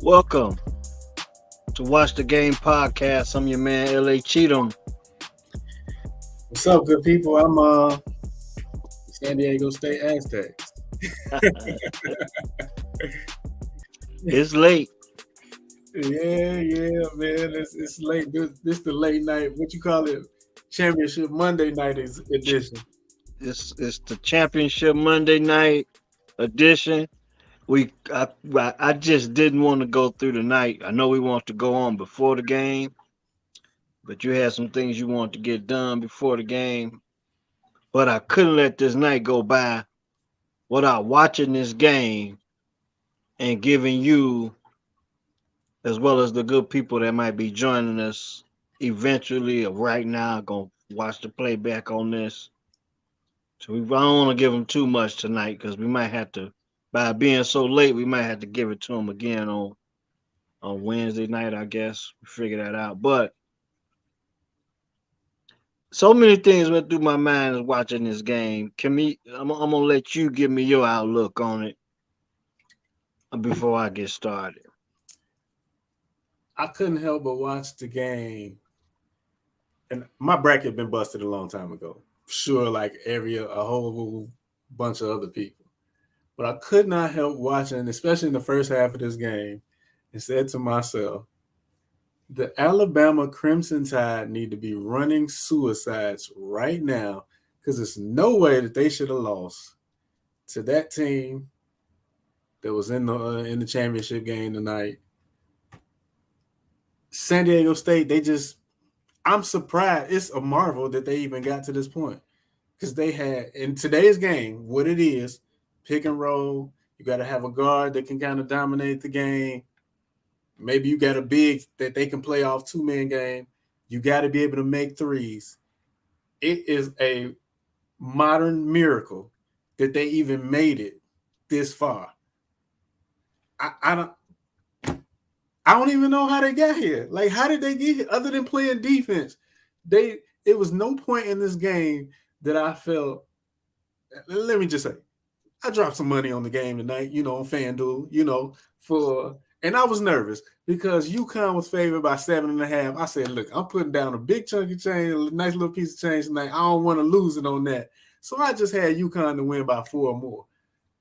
Welcome to Watch the Game podcast. I'm your man LA Cheatham. What's up, good people? I'm San Diego State Aztecs. It's late. Yeah, man. It's late. This the late night. What you call it? Championship Monday night is edition. It's the championship Monday night edition. I just didn't want to go through the night. I know we want to go on before the game, but you had some things you want to get done before the game. But I couldn't let this night go by without watching this game and giving you, as well as the good people that might be joining us eventually or right now, gonna watch the playback on this. So I don't want to give them too much tonight because we might have to, by being so late, we might have to give it to them again on Wednesday night. I guess we figure that out. But so many things went through my mind as watching this game. I'm gonna let you give me your outlook on it before I get started. I couldn't help but watch the game, and my bracket been busted a long time ago. Sure, like a whole bunch of other people, but I could not help watching, especially in the first half of this game, and said to myself, the Alabama Crimson Tide need to be running suicides right now because there's no way that they should have lost to that team that was in the championship game tonight. San Diego State, I'm surprised. It's a marvel that they even got to this point because they had in today's game what it is: pick and roll. You got to have a guard that can kind of dominate the game. Maybe you got a big that they can play off two-man game. You got to be able to make threes. It is a modern miracle that they even made it this far. I don't even know how they got here. Like, how did they get here? Other than playing defense, it was no point in this game that I felt. Let me just say, I dropped some money on the game tonight, on FanDuel, and I was nervous because UConn was favored by 7.5. I said, look, I'm putting down a big chunk of change, a nice little piece of change tonight. I don't want to lose it on that. So I just had UConn to win by 4 or more.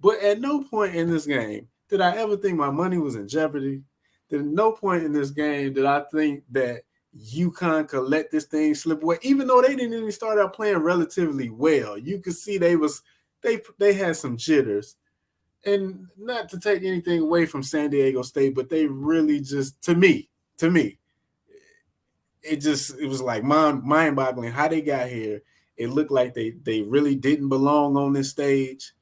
But at no point in this game did I ever think my money was in jeopardy. At no point in this game did I think that UConn could let this thing slip away, even though they didn't even start out playing relatively well. You could see they had some jitters. And not to take anything away from San Diego State, but they really just, to me, it was like mind-boggling how they got here. It looked like they really didn't belong on this stage.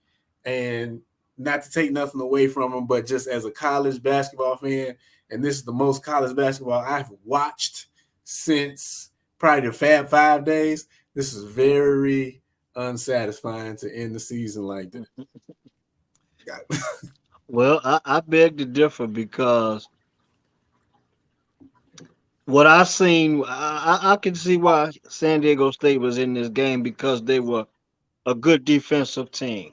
And not to take nothing away from them, but just as a college basketball fan, and this is the most college basketball I've watched since probably the Fab 5 days, this is very unsatisfying to end the season like that. Well, I beg to differ because what I seen, I can see why San Diego State was in this game because they were a good defensive team.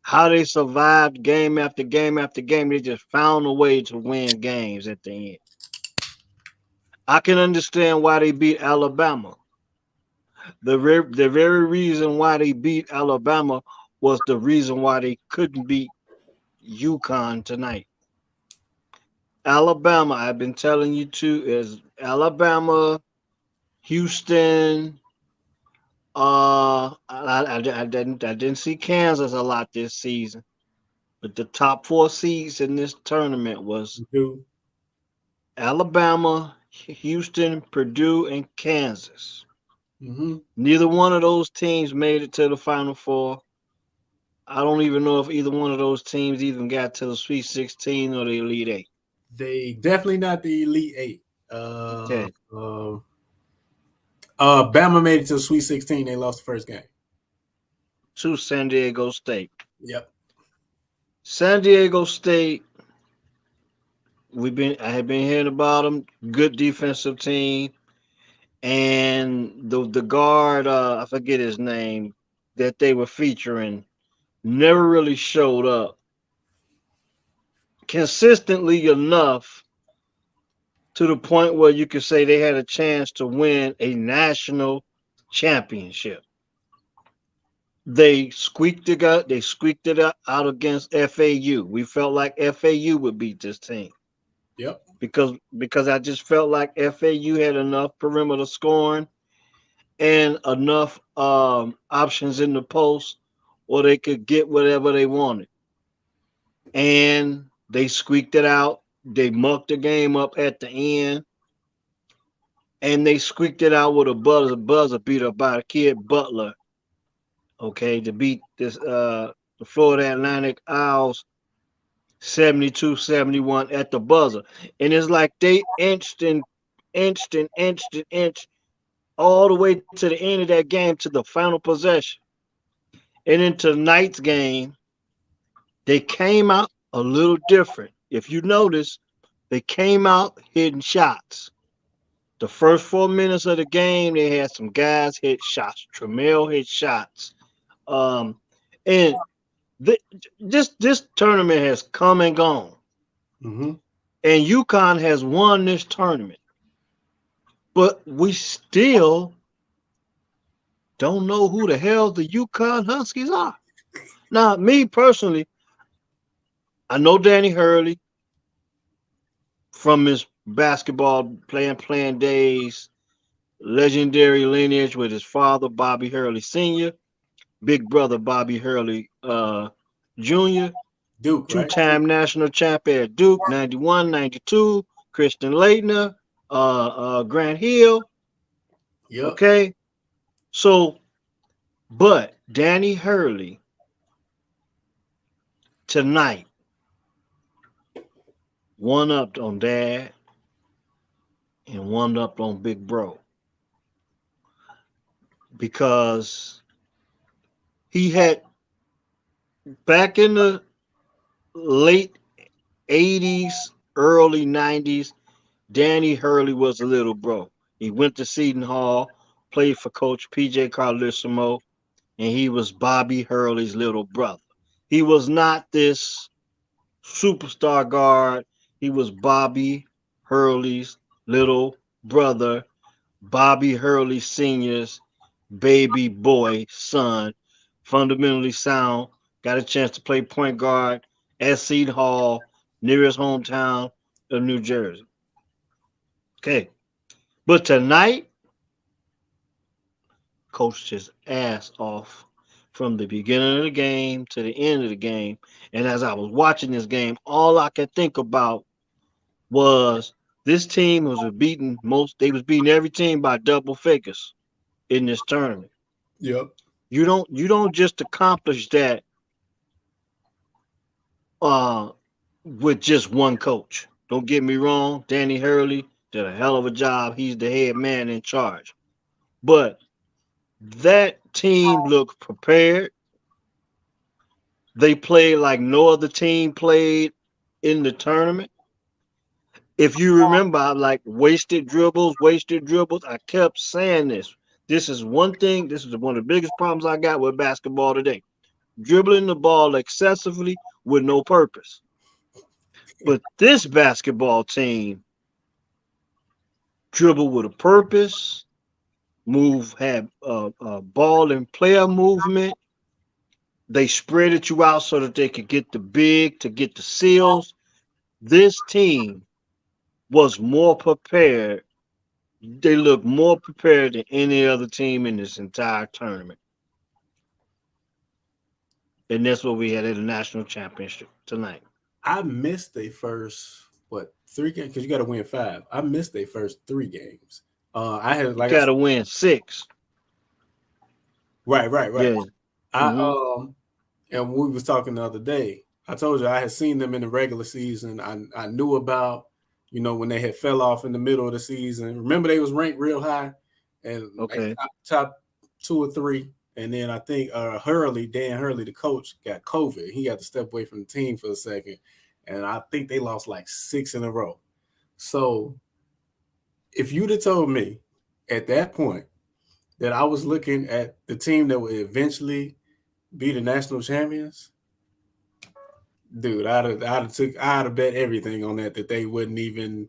How they survived game after game after game, they just found a way to win games at the end. I can understand why they beat Alabama. The very reason why they beat Alabama was the reason why they couldn't beat UConn tonight. Alabama, I've been telling you too, is Alabama, Houston. I didn't see Kansas a lot this season, but the top four seeds in this tournament was Alabama, Houston, Purdue, and Kansas. Mm-hmm. Neither one of those teams made it to the Final Four. I don't even know if either one of those teams even got to the Sweet 16 or the Elite Eight. They definitely not the Elite Eight. Okay. Bama made it to the Sweet 16. They lost the first game To San Diego State. Yep. San Diego State. I have been hearing about them. Good defensive team, and the guard, I forget his name, that they were featuring, never really showed up consistently enough to the point where you could say they had a chance to win a national championship. They squeaked it out against FAU. We felt like FAU would beat this team Yep. because I just felt like FAU had enough perimeter scoring and enough options in the post, or they could get whatever they wanted. And they squeaked it out. They mucked the game up at the end, and they squeaked it out with a buzzer beater by the kid Butler. Okay, to beat this the Florida Atlantic Owls 72-71 at the buzzer. And it's like they inched all the way to the end of that game to the final possession. And into tonight's game, they came out a little different. If you notice, they came out hitting shots. The first 4 minutes of the game, they had some guys hit shots. Tremel hit shots. And th- this tournament has come and gone. Mm-hmm. And UConn has won this tournament. But we still don't know who the hell the UConn Huskies are. Now, me personally, I know Danny Hurley from his basketball playing days, legendary lineage with his father, Bobby Hurley Sr., big brother, Bobby Hurley Jr., Duke, right? two-time national champion at Duke, 91, 92, Christian Laettner, Grant Hill. Yep. Okay. So, but Danny Hurley tonight one up on Dad and one up on Big Bro because he had back in the late 80s, early 90s, Danny Hurley was a little bro. He went to Seton Hall, played for Coach PJ Carlissimo, and he was Bobby Hurley's little brother. He was not this superstar guard. He was Bobby Hurley's little brother, Bobby Hurley Sr.'s baby boy son, fundamentally sound, got a chance to play point guard at Seton Hall, near his hometown of New Jersey. Okay. But tonight, coached his ass off from the beginning of the game to the end of the game. And as I was watching this game, all I could think about was this team they was beating every team by double figures in this tournament. Yep. You don't just accomplish that uh with just one coach. Don't get me wrong, Danny Hurley did a hell of a job. He's the head man in charge. But that team looked prepared. They played like no other team played in the tournament. If you remember, I like wasted dribbles. I kept saying this. This is one thing. This is one of the biggest problems I got with basketball today. Dribbling the ball excessively with no purpose. But this basketball team dribble with a purpose, had ball and player movement. They spreaded you out so that they could get to get the seals. This team was more prepared. They looked more prepared than any other team in this entire tournament. And that's what we had at the national championship tonight. I missed their first 3 games because you got to win 5. I missed their first 3 games. I had like got to win 6. Right. Yeah. And we was talking the other day. I told you I had seen them in the regular season. I knew about, when they had fell off in the middle of the season. Remember they was ranked real high and okay, top 2 or 3. And then I think Dan Hurley, the coach, got COVID. He had to step away from the team for a second. And I think they lost like 6 in a row. So if you'd have told me at that point that I was looking at the team that would eventually be the national champions, dude, I'd have bet everything on that they wouldn't even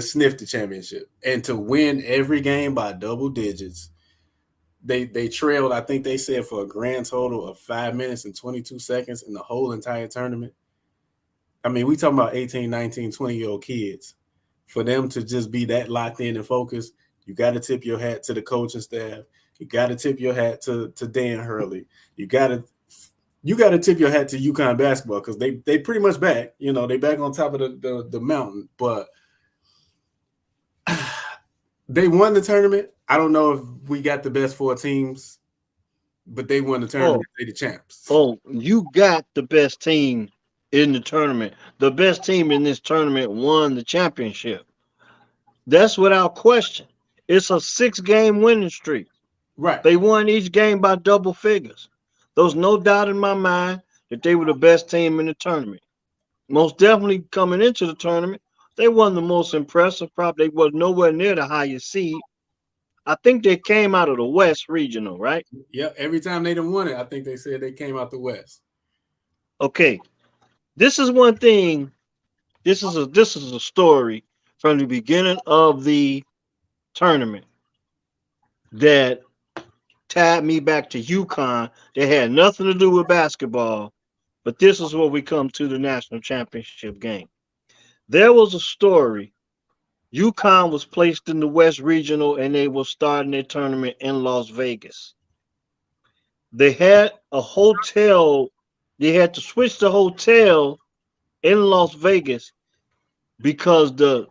sniff the championship. And to win every game by double digits, they trailed, I think they said, for a grand total of 5 minutes and 22 seconds in the whole entire tournament. I mean, we talking about 18, 19, 20-year-old kids. For them to just be that locked in and focused, you got to tip your hat to the coaching staff. You got to tip your hat to Dan Hurley. You got to tip your hat to UConn basketball, because they pretty much back. You know, they back on top of the mountain. But they won the tournament. I don't know if we got the best four teams, but they won the tournament. They the champs. Oh, you got the best team in the tournament. The best team in this tournament won the championship. That's without question. It's a 6-game winning streak. Right. They won each game by double figures. There's no doubt in my mind that they were the best team in the tournament. Most definitely coming into the tournament, they won the most impressive. Probably they was nowhere near the highest seed. I think they came out of the West Regional, right? Yeah, every time they done won it, I think they said they came out the West. Okay. This is one thing. This is a story from the beginning of the tournament that tied me back to UConn. They had nothing to do with basketball, but this is where we come to the national championship game. There was a story. UConn was placed in the West Regional and they were starting their tournament in Las Vegas. They had a hotel. They had to switch the hotel in Las Vegas because the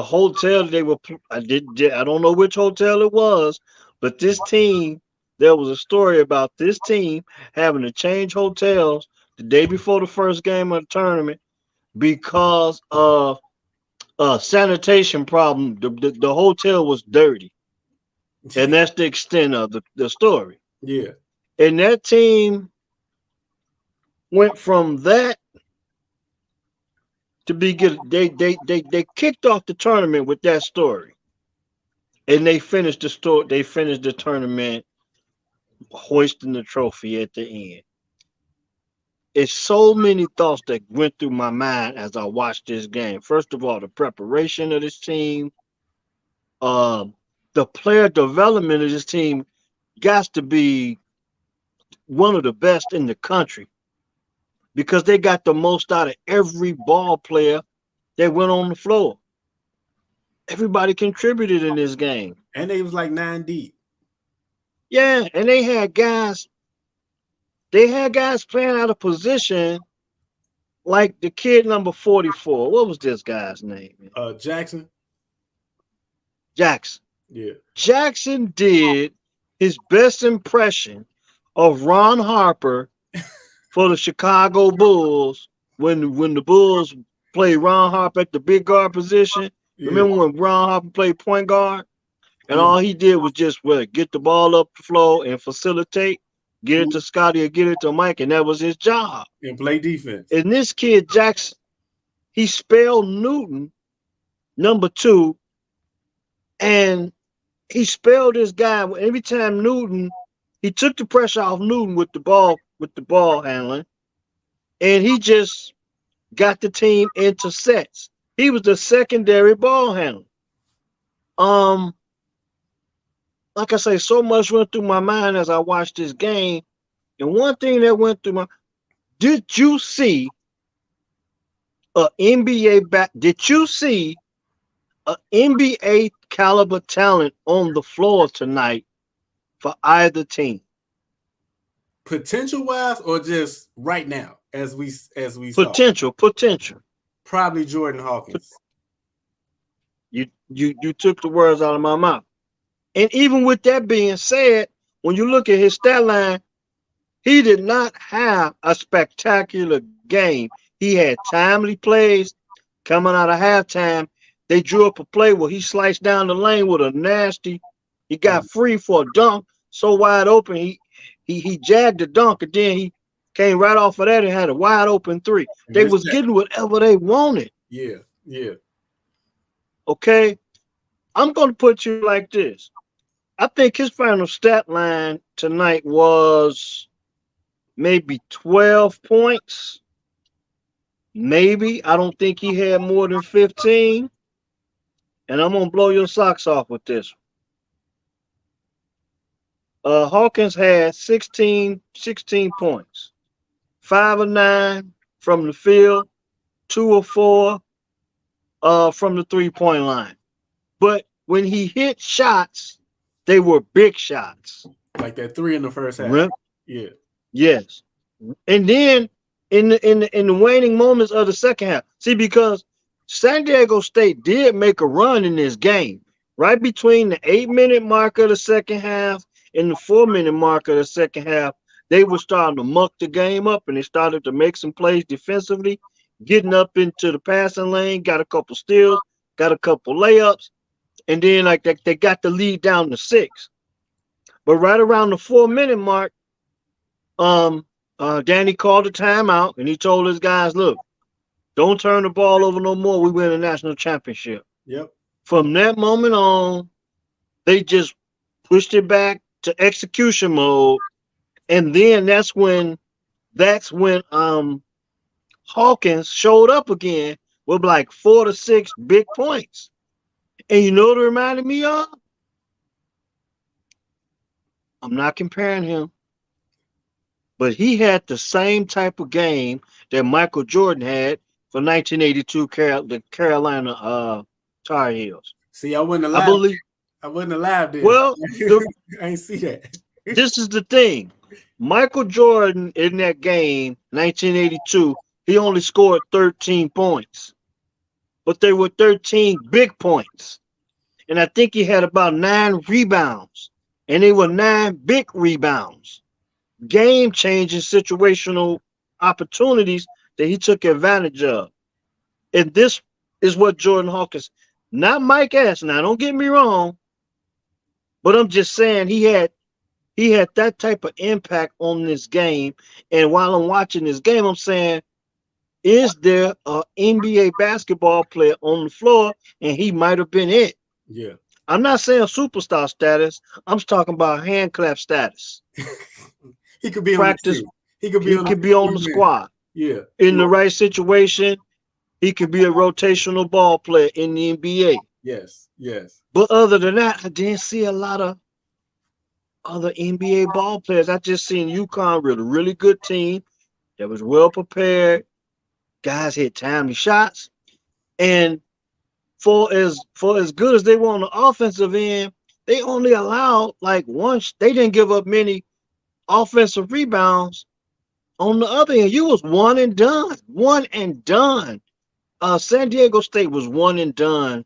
hotel they were I don't know which hotel it was, but this team, there was a story about this team having to change hotels the day before the first game of the tournament because of a sanitation problem. The hotel was dirty, and that's the extent of the story. Yeah. And that team went from that to be good. They kicked off the tournament with that story, and they finished the story. They finished the tournament hoisting the trophy at the end. It's so many thoughts that went through my mind as I watched this game. First of all, the preparation of this team, uh, the player development of this team, got to be one of the best in the country because they got the most out of every ball player that went on the floor. Everybody contributed in this game. And they was like 9 deep. Yeah, and they had guys playing out of position, like the kid number 44. What was this guy's name? Jackson. Jackson. Yeah. Jackson did his best impression of Ron Harper for the Chicago Bulls when the Bulls played Ron Harper at the big guard position. Yeah. Remember when Ron Harper played point guard? And all he did was just get the ball up the floor and facilitate, get it to Scotty or get it to Mike, and that was his job. And play defense. And this kid, Jackson, he spelled Newton, number 2, and he spelled this guy every time Newton, he took the pressure off Newton with the ball handling, and he just got the team into sets. He was the secondary ball handler. Like I say, so much went through my mind as I watched this game. And one thing that went through did you see an NBA caliber talent on the floor tonight for either team? Potential wise or just right now as we potential. Probably Jordan Hawkins. You took the words out of my mouth. And even with that being said, when you look at his stat line, he did not have a spectacular game. He had timely plays coming out of halftime. They drew up a play where he sliced down the lane with a nasty. He got free for a dunk, so wide open. He jagged the dunk, and then he came right off of that and had a wide open 3. They was getting whatever they wanted. Yeah. Okay, I'm going to put you like this. I think his final stat line tonight was maybe 12 points, Maybe. I don't think he had more than 15. And I'm gonna blow your socks off with this. Hawkins had 16 points. 5 of 9 from the field, 2 of 4 from the 3-point line. But when he hit shots, they were big shots. Like that 3 in the first half. Rem- Yeah. yes. And then in the waning moments of the second half, see, because San Diego State did make a run in this game, right between the 8-minute mark of the second half and the 4-minute mark of the second half, they were starting to muck the game up and they started to make some plays defensively, getting up into the passing lane, got a couple steals, got a couple layups, and then like they got the lead down to 6. But right around the 4-minute mark, Danny called a timeout and he told his guys, look, don't turn the ball over no more. We win a national championship. Yep. From that moment on, they just pushed it back to execution mode. And then that's when Hawkins showed up again with like 4 to 6 big points. And you know what it reminded me of? I'm not comparing him, but he had the same type of game that Michael Jordan had for 1982 the Carolina Tar Heels. See, I wouldn't have I laughed. believe. I wouldn't have laughed then. Well, I ain't see that. this is the thing. Michael Jordan in that game, 1982, he only scored 13 points, but they were 13 big points. And I think he had about 9 rebounds, and they were 9 big rebounds. Game-changing situational opportunities that he took advantage of. And this is what Jordan Hawkins, not Mike S. Now, don't get me wrong, but I'm just saying he had that type of impact on this game. And while I'm watching this game, I'm saying, is there an NBA basketball player on the floor? And he might have been it. Yeah. I'm not saying superstar status. I'm talking about hand clap status. He could be practice. On the he could be on the squad. Yeah. In the right situation, he could be a rotational ball player in the NBA. Yes. Yes. But other than that, I didn't see a lot of other NBA ball players. I just seen UConn with a really good team that was well prepared. Guys hit timely shots, and for as good as they were on the offensive end, they only allowed like one. They didn't give up many offensive rebounds. On the other end, you was one and done. San Diego State was one and done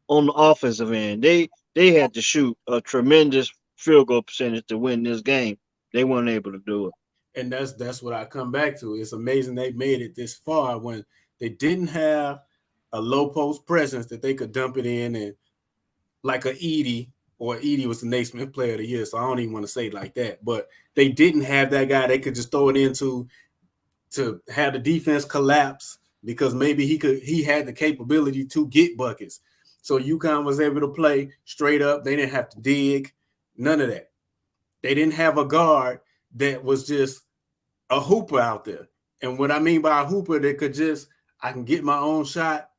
on the offensive end. They had to shoot a tremendous field goal percentage to win this game. They weren't able to do it. And that's what I come back to. It's amazing they made it this far when they didn't have a low post presence that they could dump it in, and like a Edey, or Edey was the Naismith Player of the Year, so I don't even want to say it like that. But they didn't have that guy they could just throw it into to have the defense collapse, because maybe he had the capability to get buckets. So UConn was able to play straight up. They didn't have to dig, none of that. They didn't have a guard that was just a hooper out there. And what I mean by a hooper, that could just, I can get my own shot.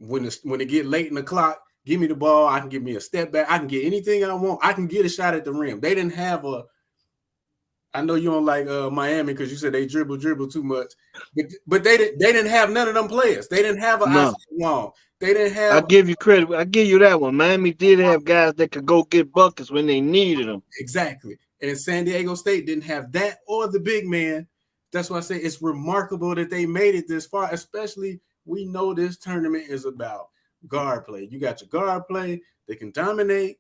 When it get late in the clock, give me the ball. I can give me a step back. I can get anything I want. I can get a shot at the rim. They didn't have a, I know you don't like Miami because you said they dribble too much, but they didn't have none of them players. They didn't have a Wall. They didn't have. I give you credit. I give you that one. Miami did have guys that could go get buckets when they needed them. Exactly. And San Diego State didn't have that or the big man. That's why I say it's remarkable that they made it this far. Especially, we know this tournament is about guard play. You got your guard play. They can dominate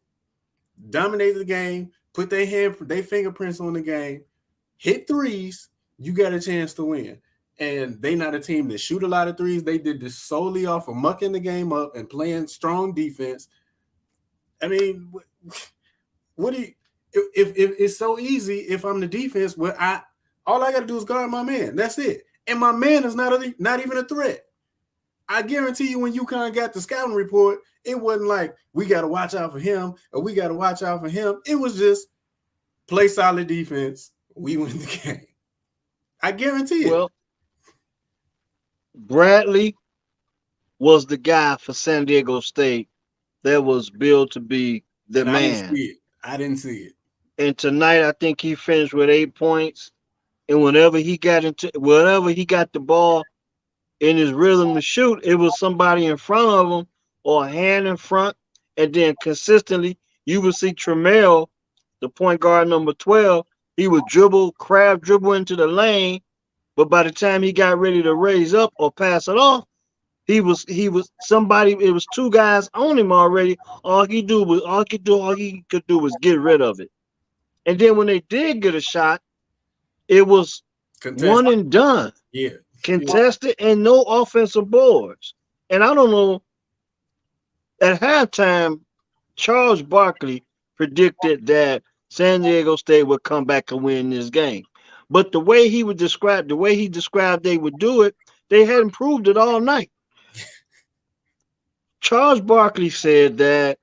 the game, put their fingerprints on the game, hit threes. You got a chance to win. And they not a team that shoot a lot of threes. They did this solely off of mucking the game up and playing strong defense. I mean, what do you? If it's so easy, if I'm the defense, all I got to do is guard my man. That's it. And my man is not even a threat. I guarantee you, when UConn got the scouting report, it wasn't like we got to watch out for him or we got to watch out for him. It was just play solid defense. We win the game. I guarantee it. Well, Bradley was the guy for San Diego State that was billed to be the And I didn't man. see it. I didn't see it. And tonight, I think he finished with 8 points. And whenever he got the ball in his rhythm to shoot, it was somebody in front of him or a hand in front. And then consistently, you would see Tremel, the point guard number 12, he would crab dribble into the lane. But by the time he got ready to raise up or pass it off, he was somebody. It was two guys on him already. All he could do was get rid of it. And then when they did get a shot, it was Contest. one and done, Yeah. contested, and no offensive boards. And I don't know. At halftime, Charles Barkley predicted that San Diego State would come back and win this game. But the way he described they would do it, they hadn't proved it all night. Charles Barkley said that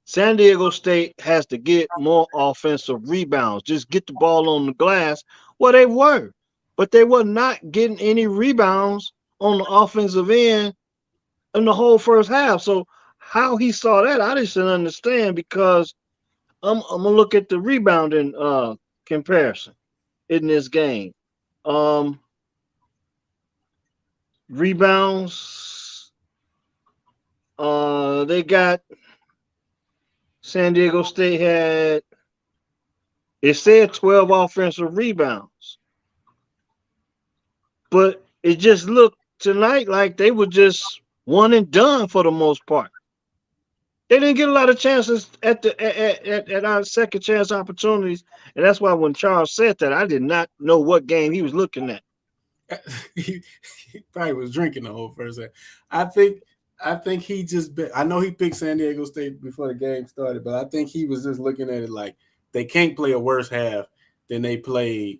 San Diego State has to get more offensive rebounds. Just get the ball on the glass. Well, they were, but they were not getting any rebounds on the offensive end in the whole first half. So how he saw that, I just didn't understand because I'm gonna look at the rebounding comparison in this game. Um, Rebounds. They got San Diego State had it said 12 offensive rebounds, but it just looked tonight like they were just one and done for the most part. They didn't get a lot of chances at our second chance opportunities, and that's why when Charles said that, I did not know what game he was looking at. He probably was drinking the whole first half. I think he just I know he picked San Diego State before the game started, but I think he was just looking at it like they can't play a worse half than they played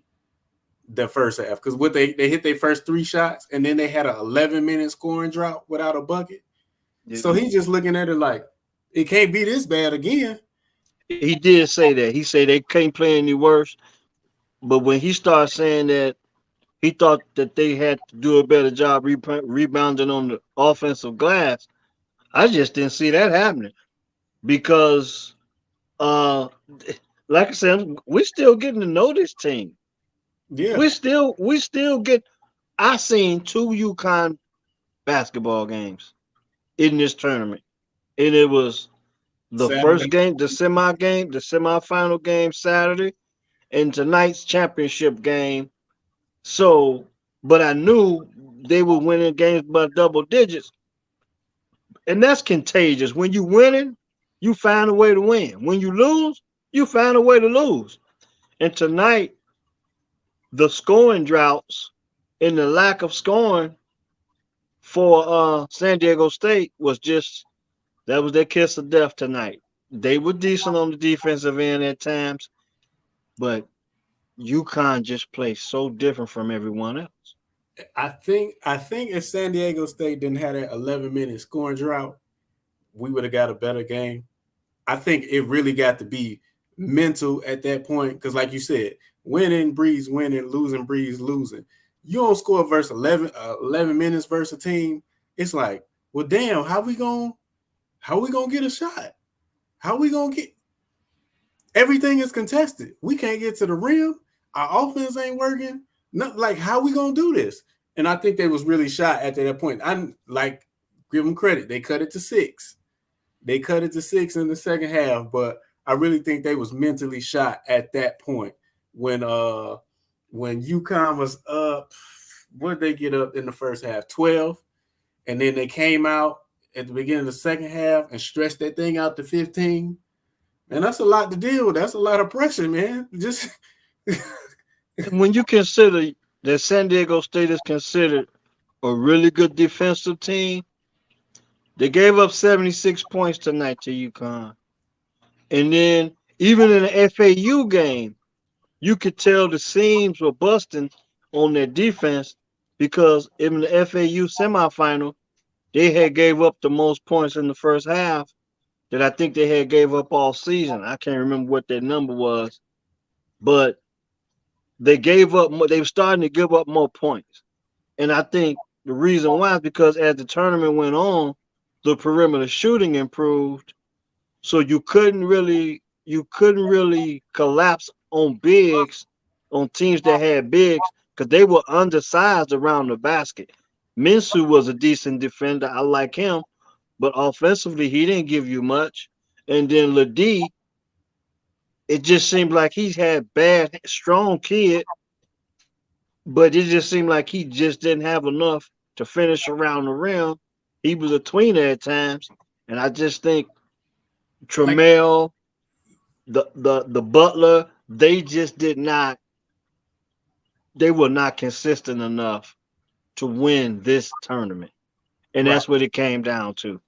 the first half. Because what they hit their first 3 shots and then they had an 11-minute scoring drought without a bucket. Yeah. So he's just looking at it like it can't be this bad again. He did say that. He said they can't play any worse. But when he started saying that he thought that they had to do a better job rebounding on the offensive glass, I just didn't see that happening because, like I said, we're still getting to know this team. Yeah, we still get. I seen 2 UConn basketball games in this tournament, and it was the Saturday. First game, the semifinal game Saturday, and tonight's championship game. So, but I knew they were winning games by double digits, and that's contagious. When you winning, you find a way to win. When you lose, you find a way to lose. And tonight, the scoring droughts and the lack of scoring for San Diego State was just that was their kiss of death tonight. They were decent on the defensive end at times, but UConn just plays so different from everyone else. I think if San Diego State didn't have that 11-minute scoring drought, we would have got a better game. I think it really got to be mental at that point because, like you said, winning breeds winning, losing breeds losing. You don't score versus 11 minutes versus a team. It's like, well, damn, how we gonna get a shot? How we gonna get? Everything is contested. We can't get to the rim. Our offense ain't working. Not like how we gonna do this? And I think they was really shot at that point. I'm like, give them credit. They cut it to 6. They cut it to 6 in the second half, but I really think they was mentally shot at that point when UConn was up. What did they get up in the first half? 12, and then they came out at the beginning of the second half and stretched that thing out to 15. And that's a lot to deal with. That's a lot of pressure, man. Just when you consider that San Diego State is considered a really good defensive team, they gave up 76 points tonight to UConn. And then even in the FAU game, you could tell the seams were busting on their defense because in the FAU semifinal, they had gave up the most points in the first half that I think they had gave up all season. I can't remember what their number was, but they gave up more. They were starting to give up more points. And I think The reason why is because as the tournament went on, the perimeter shooting improved, so you couldn't really collapse on bigs on teams that had bigs because they were undersized around the basket. Minsu was a decent defender. I like him, but offensively he didn't give you much. And then Ladie, it just seemed like he's had bad, strong kid, but it just seemed like he just didn't have enough to finish around the rim. He was a tweener at times, and I just think Like Tremel, the Butler, they just did not. They were not consistent enough to win this tournament, and right. that's what it came down to.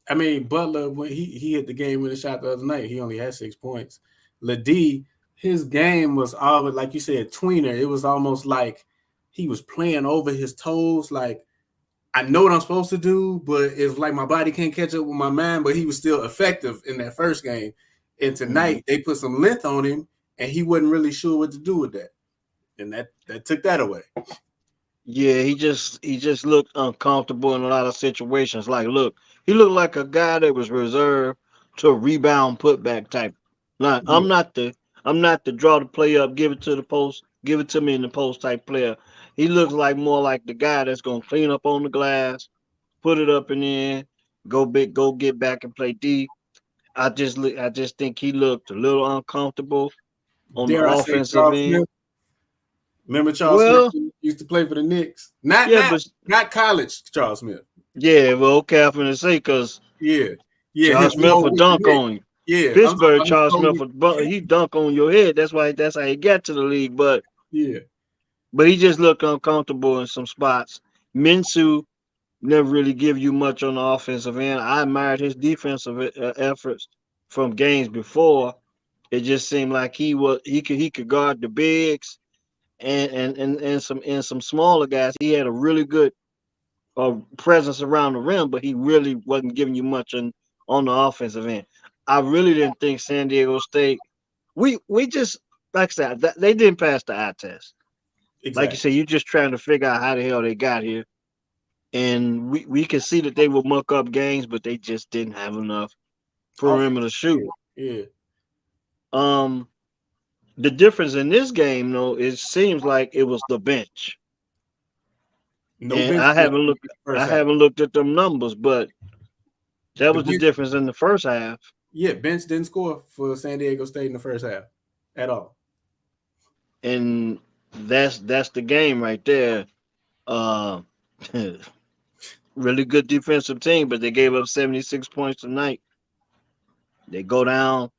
I mean, Butler when he hit the game winning shot the other night, he only had 6 points. Ladie, his game was always like you said, tweener. It was almost like he was playing over his toes. Like I know what I'm supposed to do, but it's like my body can't catch up with my mind. But he was still effective in that first game. And tonight they put some length on him, and he wasn't really sure what to do with that, and that took that away. Yeah, he just looked uncomfortable in a lot of situations. Like, look, he looked like a guy that was reserved to a rebound putback type. Like, Yeah, I'm not the draw the play up, give it to the post, give it to me in the post type player. He looks like more like the guy that's gonna clean up on the glass, put it up and in, go get back and play D. I just think he looked a little uncomfortable on the dare I say offensive Charles end. Smith? Remember Charles Smith Well, used to play for the Knicks? Not yeah, not but not college Charles Smith. yeah, well, okay, I'm finna say because Yeah, yeah, Charles his Smith role will with the dunk Knicks. on you. Yeah, I'm talking Pittsburgh, about his Charles role Smith with the he dunk on your head. That's how he got to the league. yeah. But he just looked uncomfortable in some spots. Minsu never really give you much on the offensive end. I admired his defensive efforts from games before. It just seemed like he could guard the bigs and some smaller guys. He had a really good presence around the rim, but he really wasn't giving you much on the offensive end. I really didn't think San Diego State. We just like I said they didn't pass the eye test. Like you Exactly. said, you just trying to figure out how the hell they got here, and we can see that they would muck up games, but they just didn't have enough perimeter Offense. Yeah, shooting. yeah. Um, the difference in this game, though, it seems like it was the bench, No and bench I scoring haven't in looked. the I first half. haven't looked at them numbers, but that The was the bench, difference in the first half. yeah, bench didn't score for San Diego State in the first half at all. And that's the game right there. Uh, really good defensive team, but they gave up 76 points tonight. They go down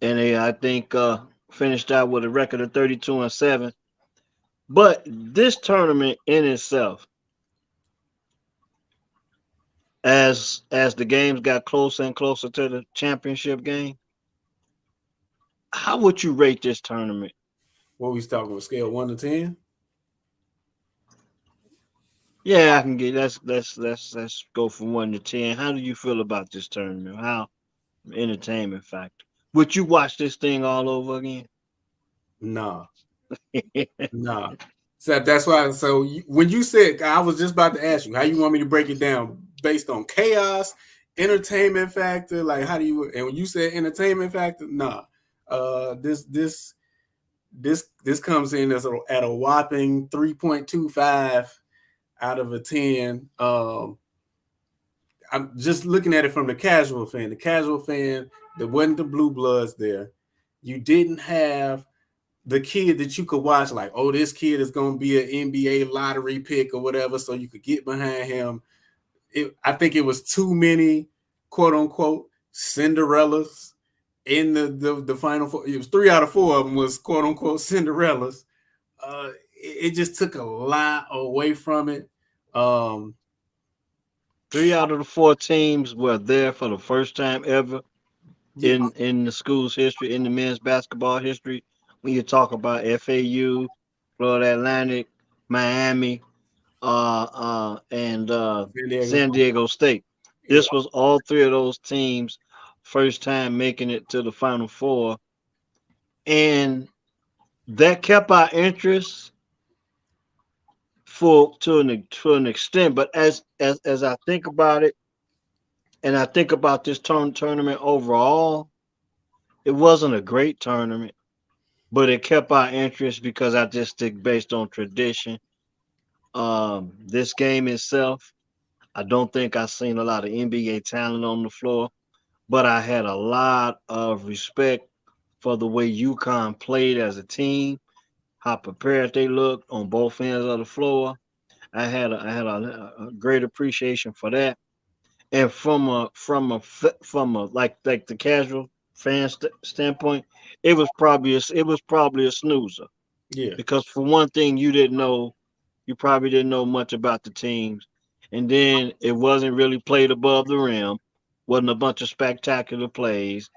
and they I think finished out with a record of 32-7. But this tournament in itself, as the games got closer and closer to the championship game, how would you rate this tournament? What we talking about? Scale 1 to 10? Yeah, I can get let's go from 1 to 10. How do you feel about this tournament? How entertainment factor? Would you watch this thing all over again? Nah, nah. So that's why. So when you said, I was just about to ask you how you want me to break it down based on chaos, entertainment factor. Like how do you? And when you said entertainment factor, nah. This comes in at a whopping 3.25 out of a 10. I'm just looking at it from the casual fan. The casual fan, there wasn't the blue bloods there. You didn't have the kid that you could watch, like, oh, this kid is going to be an NBA lottery pick or whatever, so you could get behind him. I think it was too many, quote unquote, Cinderellas in the final four. It was 3 out of 4 of them was quote unquote Cinderellas. It just took a lot away from it. 3 out of the 4 teams were there for the first time ever Yeah, in the school's history, in the men's basketball history. When you talk about FAU, Florida Atlantic, Miami, and San Diego. San Diego State. Yeah, This was all 3 of those teams' first time making it to the Final Four, and that kept our interest to an extent. But as I think about it, and I think about this tournament overall, it wasn't a great tournament, but it kept our interest because I just think based on tradition. This game itself, I don't think I seen a lot of NBA talent on the floor, but I had a lot of respect for the way UConn played as a team, how prepared they looked on both ends of the floor. I had a great appreciation for that. And from a like the casual fan standpoint, it was probably a snoozer Yeah, because for one thing you probably didn't know much about the teams, and then it wasn't really played above the rim, wasn't a bunch of spectacular plays.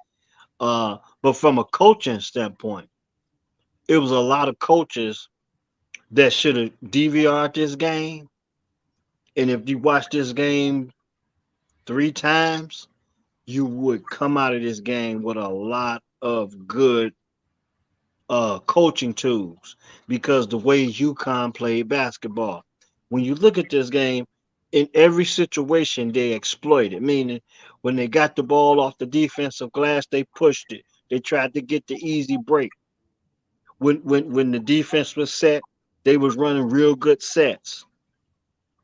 But from a coaching standpoint, it was a lot of coaches that should have DVR'd this game, and if you watch this game 3 times, you would come out of this game with a lot of good coaching tools because the way UConn played basketball. When you look at this game, in every situation they exploited, meaning when they got the ball off the defensive glass, they pushed it. They tried to get the easy break. When the defense was set, they was running real good sets.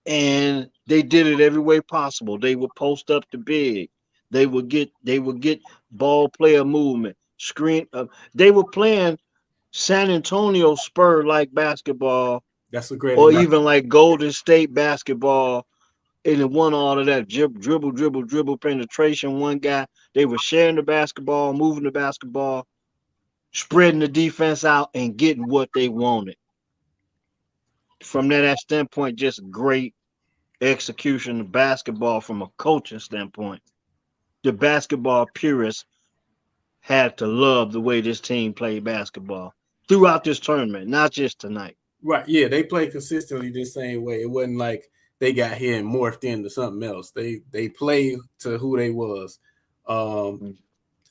And they did it every way possible. They would post up the big. They would get ball player movement, screen. They were playing San Antonio Spur like basketball, that's a great or analogy. even like Golden State basketball. And it won all of that dribble penetration. One guy, they were sharing the basketball, moving the basketball, spreading the defense out, and getting what they wanted. From that standpoint, just great execution of basketball from a coaching standpoint. The basketball purists had to love the way this team played basketball throughout this tournament, not just tonight. Right. Yeah, they play consistently the same way. It wasn't like they got here and morphed into something else. They play to who they was. Um,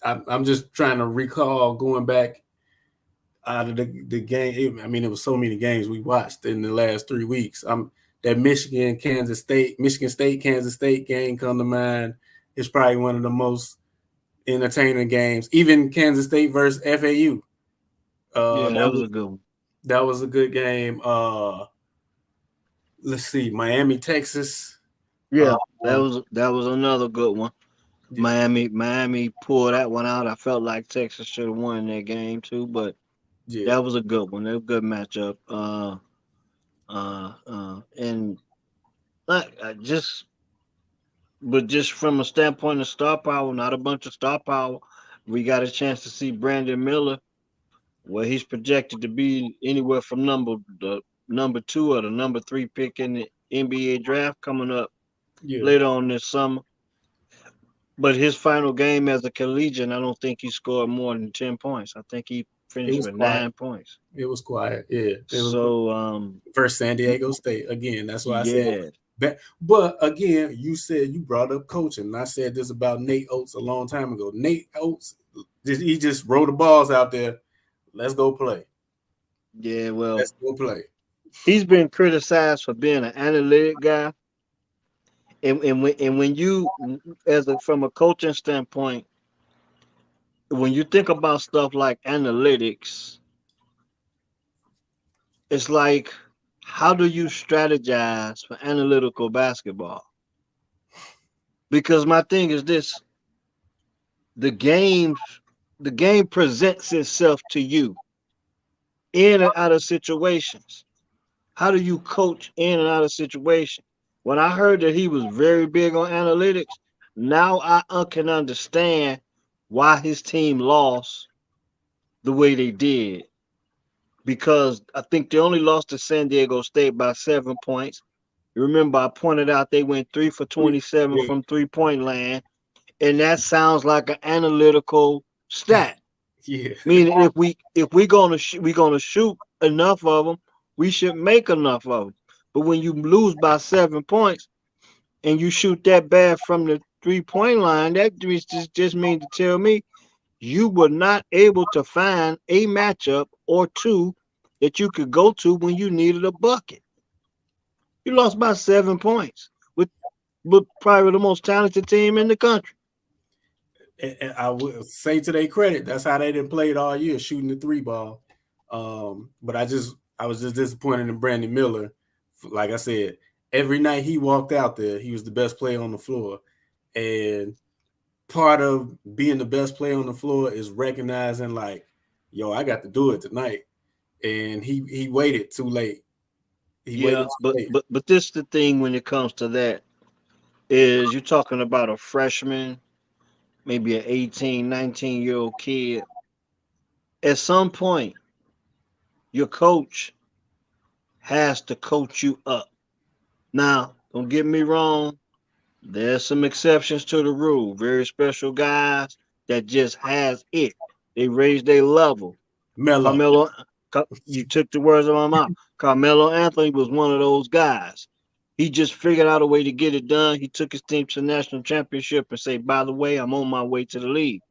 I'm just trying to recall going back out of the game. I mean, it was so many games we watched in the last 3 weeks. That Michigan State, Kansas State game come to mind. It's probably one of the most entertaining games. Even Kansas State versus FAU. Yeah, That that was was a good one. that was a good game. Let's see, Miami, Texas. Yeah, that Um, was that was another good one. Miami pulled that one out. I felt like Texas should have won that game too, but yeah, that was a good one. That was a good matchup. And like just from a standpoint of star power, not a bunch of star power. We got a chance to see Brandon Miller, where he's projected to be anywhere from the number 2 or the number 3 pick in the NBA draft coming up yeah. later on this summer. But his final game as a collegian, I don't think he scored more than 10 points. I think he It finished was with quiet. 9 points. It was quiet. Yeah, it was So first San Diego State again. That's why I said. yeah, But again, you said you brought up coaching. And I said this about Nate Oates a long time ago. Nate Oates, he just rolled the balls out there. Let's go play. yeah. Well, Let's go play. he's been criticized for being an analytic guy, and when you from a coaching standpoint, when you think about stuff like analytics, it's like how do you strategize for analytical basketball? Because my thing is this: the game, the game presents itself to you in and out of situations. How do you coach in and out of situations? When I heard that he was very big on analytics, now I can understand why his team lost the way they did. Because I think they only lost to San Diego State by 7 points. You remember I pointed out they went 3 for 27 Yeah, from 3 point land, and that sounds like an analytical stat. yeah, Meaning if we gonna shoot enough of them, we should make enough of them. But when you lose by 7 points and you shoot that bad from the 3 point line, that just means to tell me you were not able to find a matchup or two that you could go to when you needed a bucket. You lost by 7 points with probably the most talented team in the country. And I will say to their credit, that's how they didn't play it all year, shooting the three ball. But I was just disappointed in Brandon Miller. Like I said, every night he walked out there, he was the best player on the floor. And part of being the best player on the floor is recognizing, like, yo, I got to do it tonight. And he waited too late. He Yeah, waited too but late. but but this the thing when it comes to that is you're talking about a freshman, maybe an 18, 19-year-old kid. At some point, your coach has to coach you up. Now, don't get me wrong, there's some exceptions to the rule. Very special guys that just has it. They raise their level. Melo. Carmelo, you took the words out of my mouth. Carmelo Anthony was one of those guys. He just figured out a way to get it done. He took his team to the national championship and say, by the way, I'm on my way to the league.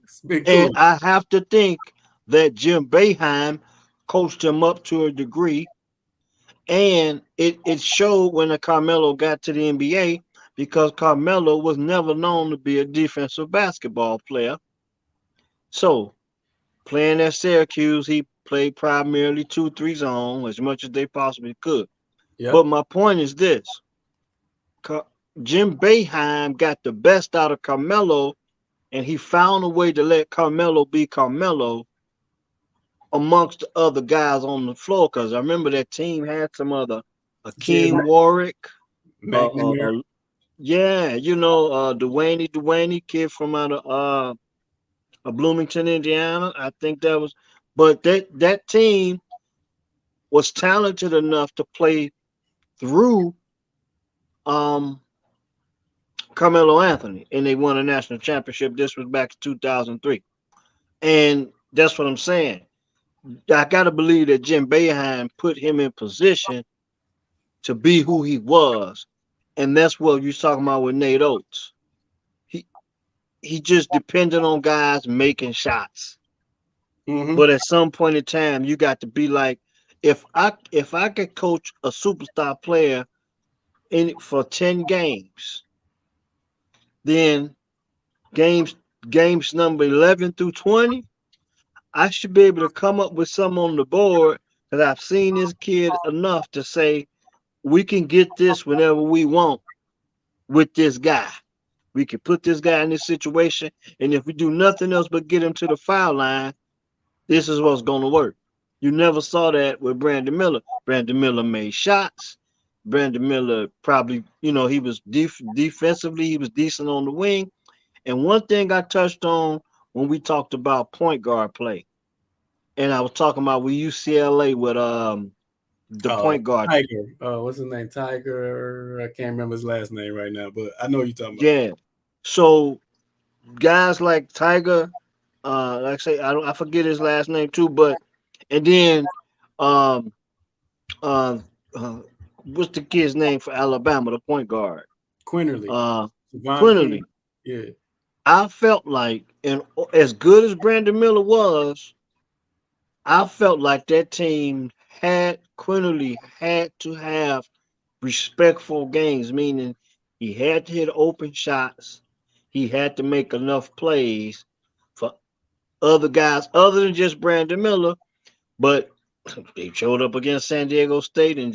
It's been And cool. I have to think that Jim Boeheim coached him up to a degree. And it showed when the Carmelo got to the NBA because Carmelo was never known to be a defensive basketball player. So playing at Syracuse, he played primarily 2-3 zone as much as they possibly could. But Yep. my point is this: Car- Jim Boeheim got the best out of Carmelo, and he found a way to let Carmelo be Carmelo amongst the other guys on the floor. Because I remember that team had some other Jed Akeem Warwick, uh, McNamara. yeah, Dwayne kid from out of Bloomington, Indiana. I think that was, but that team was talented enough to play through um Carmelo Anthony, and they won a national championship. This was back in 2003, and that's what I'm saying. I got to believe that Jim Boeheim put him in position to be who he was, and that's what you're talking about with Nate Oates. He he just depended on guys making shots, Mm-hmm. but at some point in time, you got to be like, if I could coach a superstar player in for 10 games, then games games number 11 through 20, I should be able to come up with some on the board because I've seen this kid enough to say we can get this whenever we want with this guy. We can put this guy in this situation, and if we do nothing else but get him to the foul line, this is what's going to work. You never saw that with Brandon Miller. Brandon Miller made shots. Brandon Miller probably, he was defensively, he was decent on the wing. And one thing I touched on when we talked about point guard play, and I was talking about with UCLA with the Oh, point guard. Tiger. What's his name? Tiger. I can't remember his last name right now, but I know what you're talking about. Yeah. So guys like Tiger, like I say, I forget his last name too, but and then um uh, uh what's the kid's name for Alabama, the point guard? Quinterly. Uh Javon Quinterly. Quinterly. Yeah. I felt like, and as good as Brandon Miller was, I felt like that team had Quinterly had to have respectful games, meaning he had to hit open shots, he had to make enough plays for other guys other than just Brandon Miller. But they showed up against San Diego State and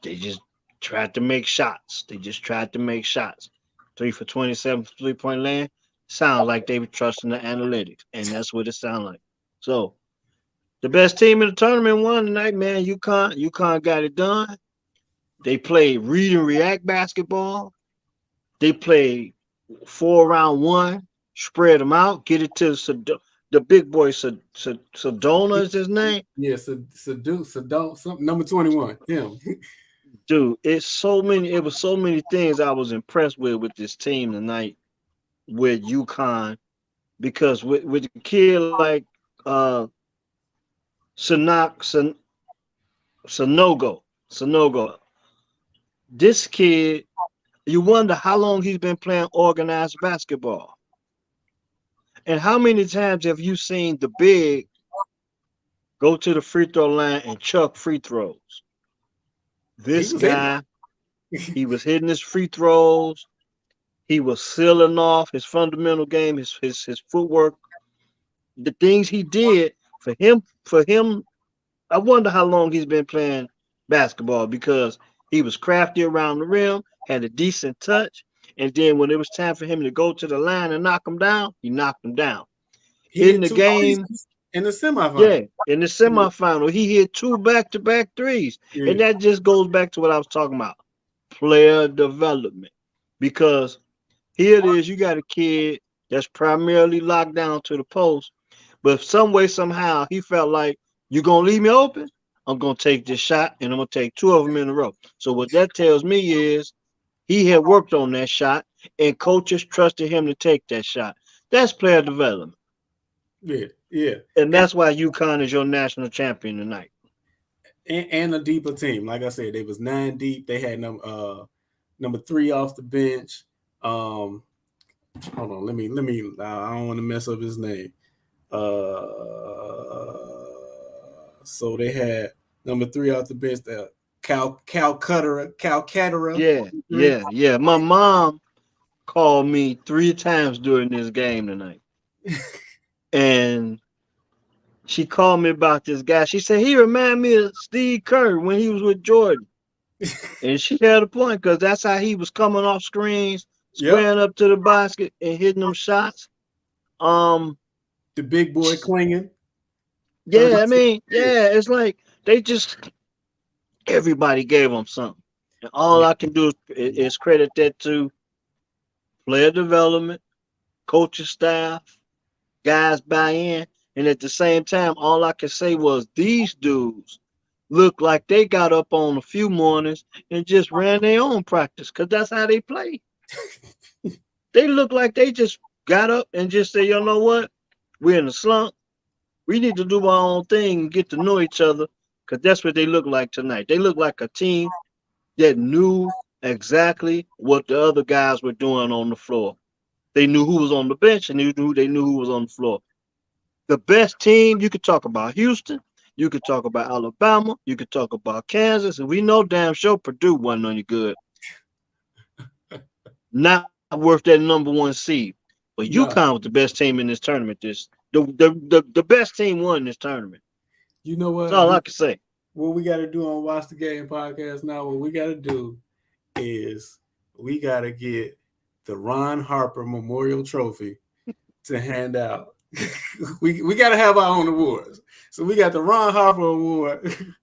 they just tried to make shots. They just tried to make shots. 3 for 27 3-point land. Sounds like they were trusting the analytics, and that's what it sounded like. So the best team in the tournament won tonight, man. UConn got it done. They played read and react basketball. They played 4 round 1, spread them out, get it to the big boy. Sedona is his name. Yeah. Sadone, something number 21. Him. Dude, it was so many things I was impressed with this team tonight with UConn because with a kid like Sanok Sanogo, this kid, you wonder how long he's been playing organized basketball. And how many times have you seen the big go to the free throw line and chuck free throws. He This was hitting guy, he was hitting his free throws. He was sealing off his fundamental game, his footwork, the things he did for him. I wonder how long he's been playing basketball because he was crafty around the rim, had a decent touch, and then when it was time for him to go to the line and knock him down, he knocked him down. He In hit the two threes game, in the yeah, semifinal. in the semifinal, he hit two back-to-back threes. Yeah. And that just goes back to what I was talking about. Player development. Because here it is, you got a kid that's primarily locked down to the post, but some way, somehow, he felt like you're gonna leave me open. I'm gonna take this shot, and I'm gonna take two of them in a row. So what that tells me is he had worked on that shot, and coaches trusted him to take that shot. That's player development, Yeah, yeah. and that's why UConn is your national champion tonight. And a deeper team. Like I said, they was 9 deep. They had number 3 off the bench. Hold on, let me. I don't want to mess up his name. So they had number 3 off the bench. Cal Catera. Yeah. My mom called me 3 times during this game tonight, and she called me about this guy. She said he reminded me of Steve Kerr when he was with Jordan. And she had a point because that's how he was coming off screens, Yep. squaring up to the basket and hitting them shots. The big boy clinging. Yeah, I mean, yeah, it's like they just everybody gave them something. And all I can do is credit that to player development, coaching staff, guys buy in. And at the same time, all I can say was these dudes look like they got up on a few mornings and just ran their own practice because that's how they play. They look like they just got up and just said, you know what? We're in a slump. We need to do our own thing and get to know each other because that's what they look like tonight. They look like a team that knew exactly what the other guys were doing on the floor. They knew who was on the bench and they knew who was on the floor. The best team, you could talk about Houston, you could talk about Alabama, you could talk about Kansas, and we know damn sure Purdue wasn't any good. Not worth that #1 seed. But No. UConn was the best team in this tournament. The best team won this tournament. You know what? That's all I can say. What we got to do on Watch the Game podcast now, what we got to do is we got to get the Ron Harper Memorial Trophy to hand out. we got to have our own awards. So we got the Ron Harper Award.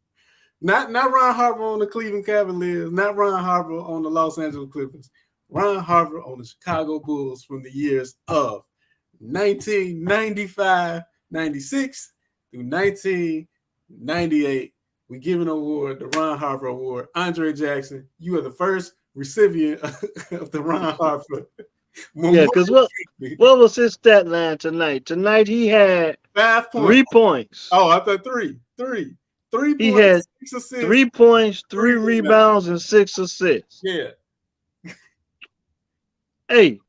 Not Ron Harper on the Cleveland Cavaliers, not Ron Harper on the Los Angeles Clippers. Ron Harper on the Chicago Bulls from the years of 1995, 96 through 1998. We give an award, the Ron Harper Award. Andre Jackson, you are the first recipient of the Ron Harper. Yeah, because what was his stat line tonight? Tonight he had 5 points. 3 points. Oh, I thought 3. 3 points, He had 6 assists. 3 points, 3 rebounds, and 6 assists. Yeah. Hey,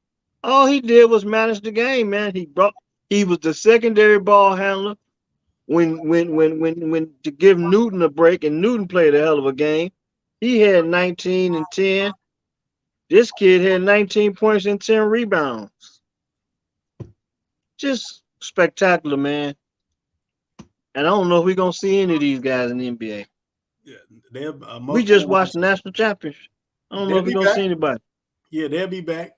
all he did was manage the game, man. He was the secondary ball handler when to give Newton a break, and Newton played a hell of a game. He had 19 and 10. This kid had 19 points and 10 rebounds. Just spectacular, man. And I don't know if we're gonna see any of these guys in the NBA. Yeah, we just watched the national championship. I don't know if we're gonna see anybody. Yeah, they'll be back.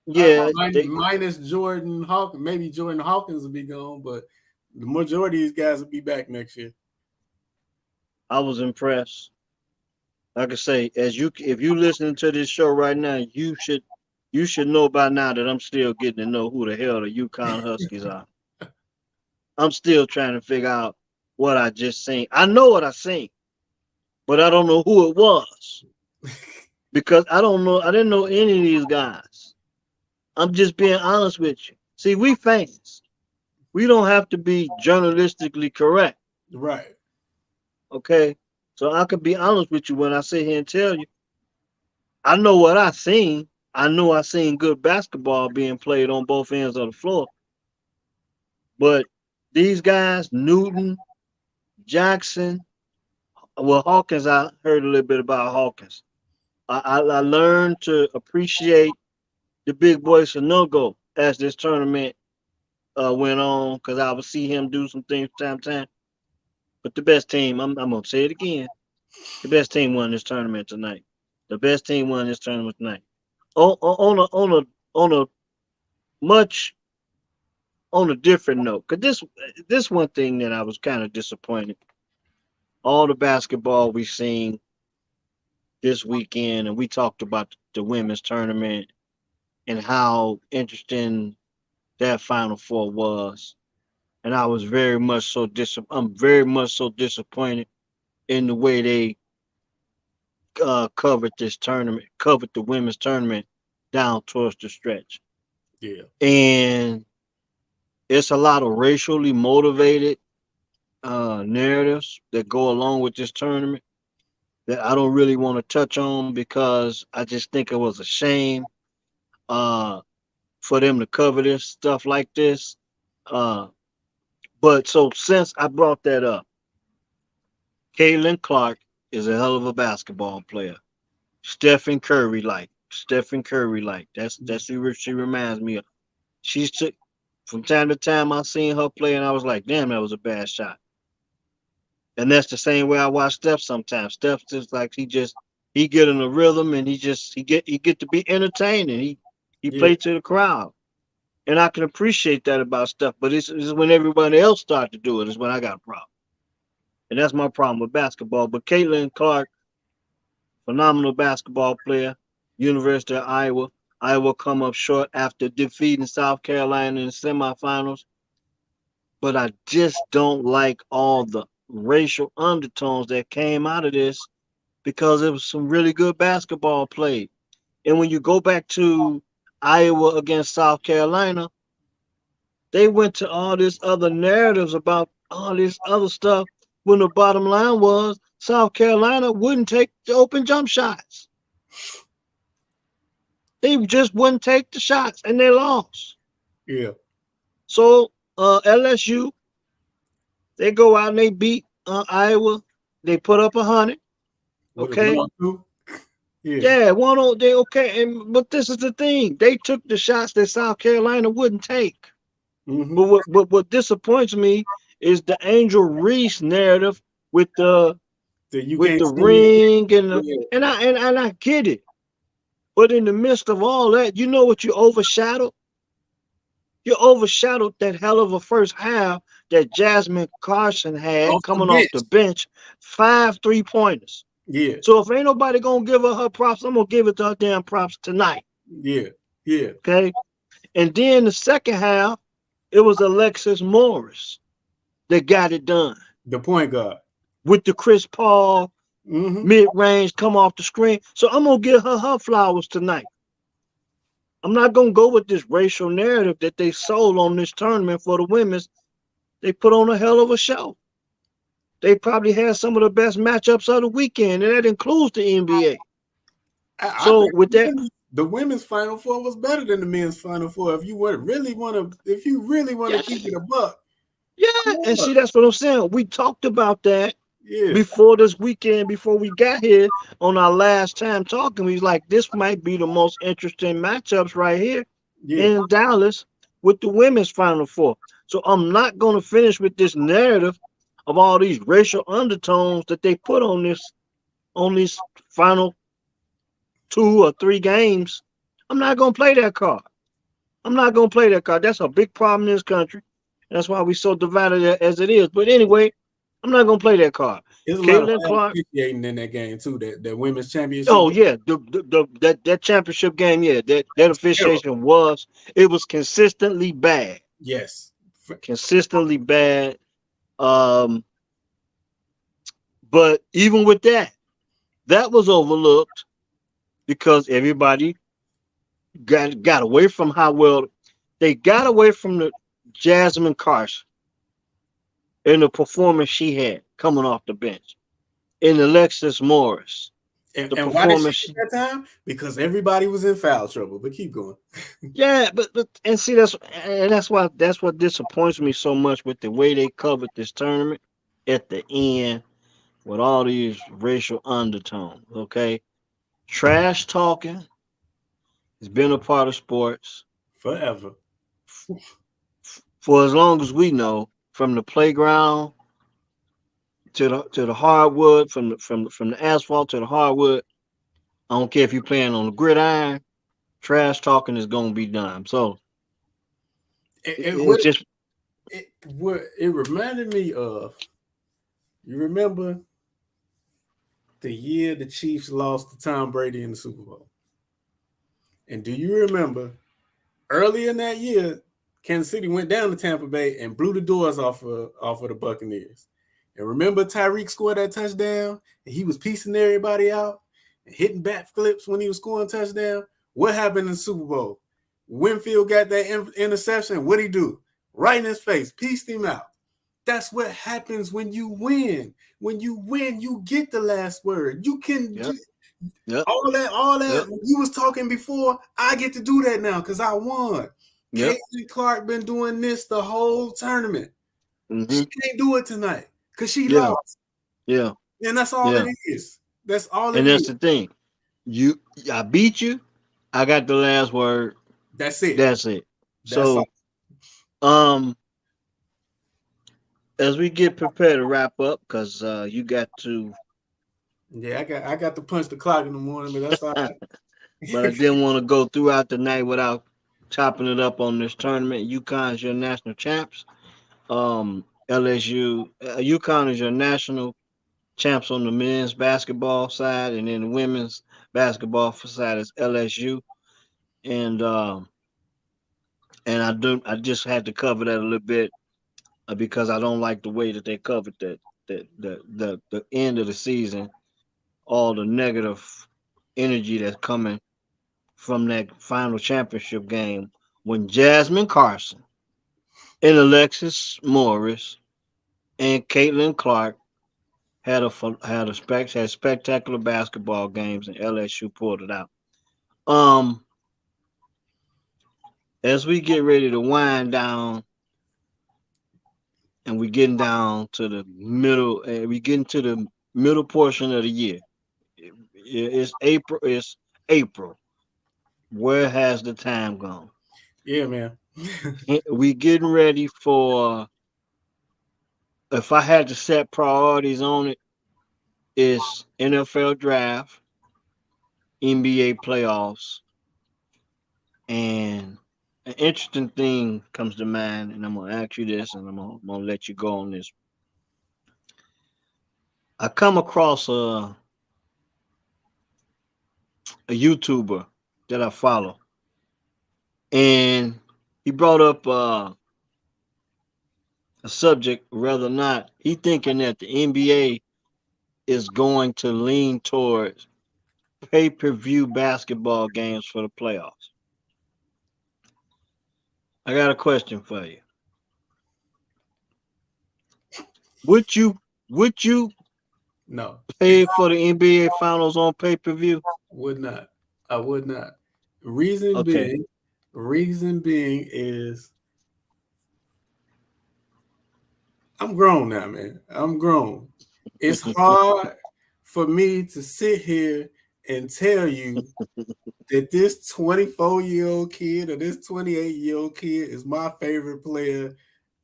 Yeah, minus Jordan Hawkins. Maybe Jordan Hawkins will be gone, but the majority of these guys will be back next year. I was impressed. Like I say, if you listening to this show right now, you should know by now that I'm still getting to know who the hell the UConn Huskies are. I'm still trying to figure out what I just seen. I know what I seen, but I don't know who it was because I didn't know any of these guys. I'm just being honest with you. See, we fans. We don't have to be journalistically correct. Right. Okay. So I can be honest with you when I sit here and tell you, I know what I seen. I know I seen good basketball being played on both ends of the floor. But these guys, Newton, Jackson. Well, Hawkins, I heard a little bit about Hawkins. I learned to appreciate the big boy Sanogo as this tournament went on because I would see him do some things from time to time. But the best team, I'm gonna say it again, the best team won this tournament tonight. The best team won this tournament tonight. On a much on a different note, because this one thing that I was kind of disappointed. All the basketball we've seen this weekend, and we talked about the women's tournament and how interesting that Final Four was. And I was I'm very much so disappointed in the way they covered this tournament, covered the women's tournament down towards the stretch. Yeah. And it's a lot of racially motivated narratives that go along with this tournament that I don't really want to touch on because I just think it was a shame uh, for them to cover this stuff like this. Uh, but so since I brought that up, Caitlin Clark is a hell of a basketball player. Stephen Curry like. That's who she reminds me of. She's took from time to time I seen her play and I was like, damn, that was a bad shot. And that's the same way I watch Steph sometimes. Steph just like he get in a rhythm and he get to be entertaining. He Yeah. play to the crowd. And I can appreciate that about Steph. But it's when everybody else start to do it is when I got a problem. And that's my problem with basketball. But Caitlin Clark, phenomenal basketball player, University of Iowa. Iowa come up short after defeating South Carolina in the semifinals. But I just don't like all the racial undertones that came out of this because it was some really good basketball played. And when you go back to Iowa against South Carolina, they went to all this other narratives about all this other stuff when the bottom line was South Carolina wouldn't take the open jump shots. They just wouldn't take the shots and they lost. Yeah. So LSU, they go out and they beat Iowa. They put up 100. Okay. Yeah. Yeah, they okay. But this is the thing. They took the shots that South Carolina wouldn't take. Mm-hmm. But what disappoints me is the Angel Reese narrative with the You with can't the see it. ring and Yeah. and I get it. But in the midst of all that, you know what you overshadowed? You overshadowed that hell of a first half that Jasmine Carson had Off the coming off bench. the bench, 5 3-pointers. Yeah. So if ain't nobody gonna give her props, I'm gonna give it to her damn props tonight. Yeah. Yeah. Okay. And then the second half, it was Alexis Morris that got it done The point guard. with the Chris Paul Mm-hmm. mid-range come off the screen. So I'm gonna give her flowers tonight. I'm not gonna go with this racial narrative that they sold on this tournament for the women's. They put on a hell of a show. They probably had some of the best matchups of the weekend, and that includes the NBA. I So think with that, the women's Final Four was better than the men's Final Four. If you really want to yeah, keep it a buck. yeah, and see that's what I'm saying. We talked about that Yeah. before this weekend, before we got here on our last time talking. We was like, this might be the most interesting matchups right here Yeah. in Dallas with the women's Final Four. So I'm not going to finish with this narrative of all these racial undertones that they put on these final 2 or 3 games. I'm not going to play that card. I'm not going to play that card. That's a big problem in this country. That's why we're so divided as it is. But anyway, I'm not going to play that card. There's a lot Caitlin of Clark. officiating in that game too. That women's championship. Oh yeah, that championship game, yeah, that officiation was consistently bad. Yes. Consistently bad. But even with that was overlooked because everybody got away from how well they got away from the Jasmine Carson and the performance she had coming off the bench, and Alexis Morris. And why did she get that time? Because everybody was in foul trouble. But keep going. Yeah, but and see that's what disappoints me so much with the way they covered this tournament. at the end with all these racial undertones. Okay, trash talking has been a part of sports forever. for as long as we know, from the playground to the hardwood, from the asphalt to the hardwood. I don't care if you're playing on the gridiron. Trash talking is gonna be done. So It, it, it's what, just what it reminded me of, you remember the year the Chiefs lost to Tom Brady in the Super Bowl? And do you remember early in that year, Kansas City went down to Tampa Bay and blew the doors off of the Buccaneers? And remember Tyreek scored that touchdown and he was piecing everybody out and hitting bat flips when he was scoring touchdown? What happened in the Super Bowl? Winfield got that interception. What'd he do? Right in his face, pieced him out. That's what happens when you win. When you win, you get the last word. You can yep, yep, all yep, that you was talking before. I get to do that now because I won. yep. Caitlin Clark been doing this the whole tournament. Hmm. She can't do it tonight because she Yeah, lost, yeah, and that's all it yeah. is. That's all it And that's is. the thing. I beat you. I got the last word. That's it. That's it. That's all. So, um, as we get prepared to wrap up, because you got to, Yeah, I got to punch the clock in the morning, but that's all but I right. didn't want to go throughout the night without chopping it up on this tournament. UConn is your national champs. LSU, UConn is your national champs on the men's basketball side, and then the women's basketball side is LSU. And I just had to cover that a little bit because I don't like the way that they covered the end of the season, all the negative energy that's coming from that final championship game when Jasmine Carson and Alexis Morris and Caitlin Clark had spectacular basketball games and LSU pulled it out. Um, as we get ready to wind down and we getting down to the middle, we getting to the middle portion of the year. It's April. It's April. Where has the time gone? Yeah, man. We getting ready for. If I had to set priorities on it, it's NFL draft, NBA playoffs, and an interesting thing comes to mind, and I'm gonna ask you this, and I'm gonna let you go on this. I come across a YouTuber that I follow, and he brought up a subject, rather not. He thinking that the NBA is going to lean towards pay-per-view basketball games for the playoffs. I got a question for you. Would you No, pay for the NBA finals on pay-per-view? would not. I would not. Reason Okay. being, reason being is I'm grown now, man. I'm grown. It's hard for me to sit here and tell you that this 24-year-old kid or this 28-year-old kid is my favorite player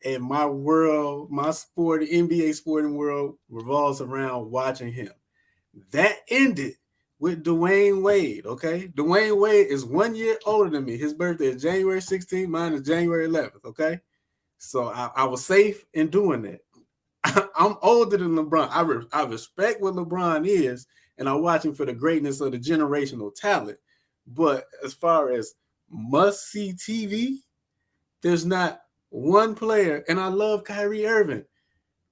and my world, my sport, NBA sporting world revolves around watching him. That ended with Dwayne Wade, okay? Dwayne Wade is 1 year older than me. His birthday is January 16th, mine is January 11th, okay? So I was safe in doing that. I'm older than LeBron. I respect what LeBron is, and I watch him for the greatness of the generational talent. But as far as must see TV, there's not one player, and I love Kyrie Irving,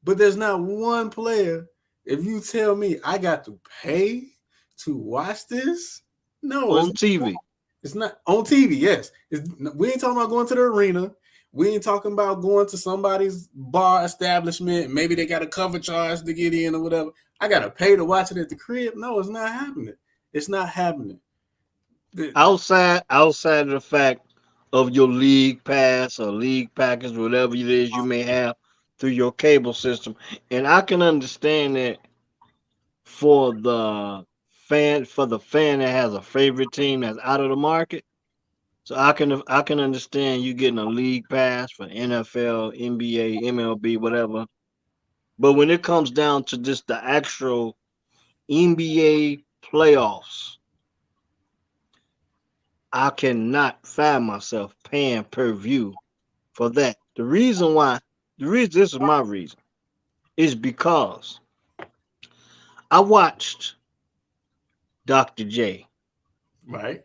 but there's not one player. If you tell me I got to pay to watch this, no, On TV. it's not on TV. Yes, we ain't talking about going to the arena. We ain't talking about going to somebody's bar establishment. Maybe they got a cover charge to get in or whatever. I got to pay to watch it at the crib. No, it's not happening. It's not happening. Outside of the fact of your league pass or league package, whatever it is you may have through your cable system. And I can understand that for the fan that has a favorite team that's out of the market. So I can understand you getting a league pass for NFL, NBA, MLB, whatever. But when it comes down to just the actual NBA playoffs, I cannot find myself paying per view for that. The reason this is my reason is because I watched Dr. J Right.